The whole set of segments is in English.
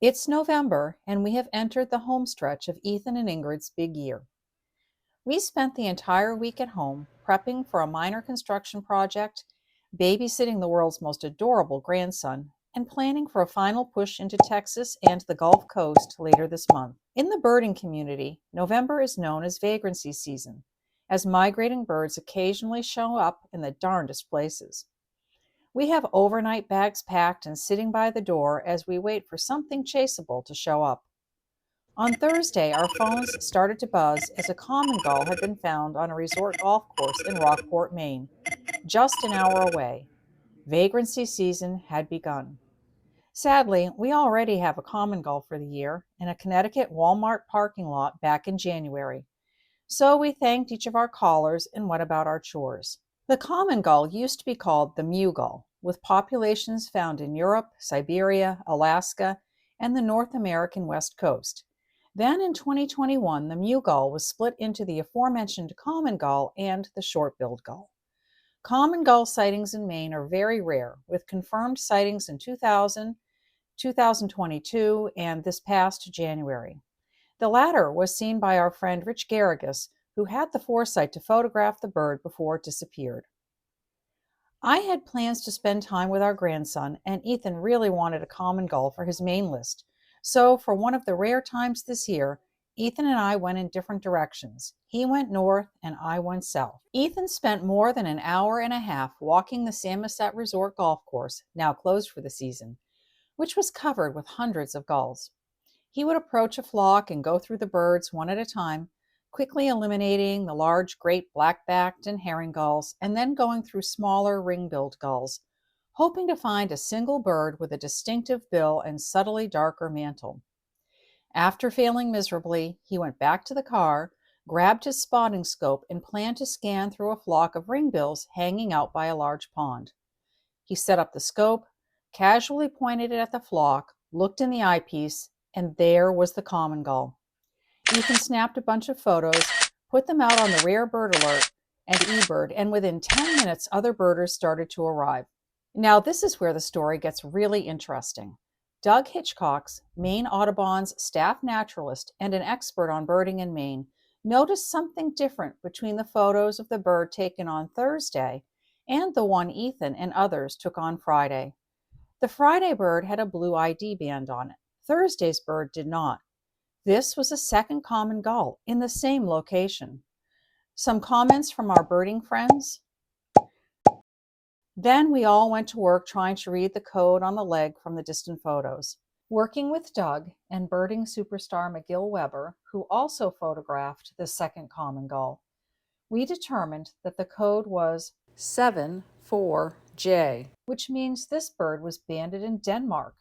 It's November, and we have entered the home stretch of Ethan and Ingrid's big year. We spent the entire week at home prepping for a minor construction project, babysitting the world's most adorable grandson, and planning for a final push into Texas and the Gulf Coast later this month. In the birding community, November is known as vagrancy season, as migrating birds occasionally show up in the darndest places. We have overnight bags packed and sitting by the door as we wait for something chaseable to show up. On Thursday, our phones started to buzz as a common gull had been found on a resort golf course in Rockport, Maine, just an hour away. Vagrancy season had begun. Sadly, we already have a common gull for the year in a Connecticut Walmart parking lot back in January. So we thanked each of our callers and went about our chores. The common gull used to be called the mew gull, with populations found in Europe, Siberia, Alaska, and the North American West Coast. Then in 2021, the mew gull was split into the aforementioned common gull and the short-billed gull. Common gull sightings in Maine are very rare, with confirmed sightings in 2000, 2022, and this past January. The latter was seen by our friend Rich Garrigus, who had the foresight to photograph the bird before it disappeared. I had plans to spend time with our grandson, and Ethan really wanted a common gull for his Maine list. So, for one of the rare times this year, Ethan and I went in different directions. He went north and I went south. Ethan spent more than an hour and a half walking the Samoset Resort golf course, now closed for the season, which was covered with hundreds of gulls. He would approach a flock and go through the birds one at a time, quickly eliminating the large great black-backed and herring gulls, and then going through smaller ring-billed gulls, hoping to find a single bird with a distinctive bill and subtly darker mantle. After failing miserably, he went back to the car, grabbed his spotting scope, and planned to scan through a flock of ringbills hanging out by a large pond. He set up the scope, casually pointed it at the flock, looked in the eyepiece, and there was the common gull. Ethan snapped a bunch of photos, put them out on the Rare Bird Alert and eBird, and within 10 minutes, other birders started to arrive. Now, this is where the story gets really interesting. Doug Hitchcox, Maine Audubon's staff naturalist and an expert on birding in Maine, noticed something different between the photos of the bird taken on Thursday and the one Ethan and others took on Friday. The Friday bird had a blue ID band on it. Thursday's bird did not. This was a second common gull in the same location. Some comments from our birding friends. Then we all went to work trying to read the code on the leg from the distant photos. Working with Doug and birding superstar McGill Weber, who also photographed the second common gull, we determined that the code was 74J, which means this bird was banded in Denmark,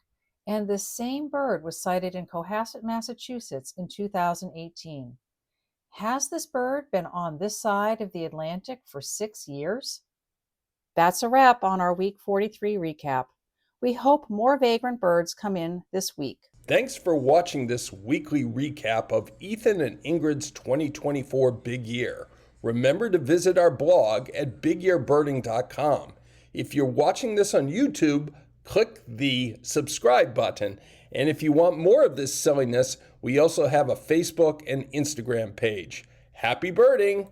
and this same bird was sighted in Cohasset, Massachusetts in 2018. Has this bird been on this side of the Atlantic for 6 years? That's a wrap on our Week 43 recap. We hope more vagrant birds come in this week. Thanks for watching this weekly recap of Ethan and Ingrid's 2024 Big Year. Remember to visit our blog at bigyearbirding.com. If you're watching this on YouTube, click the subscribe button. And if you want more of this silliness, we also have a Facebook and Instagram page. Happy birding!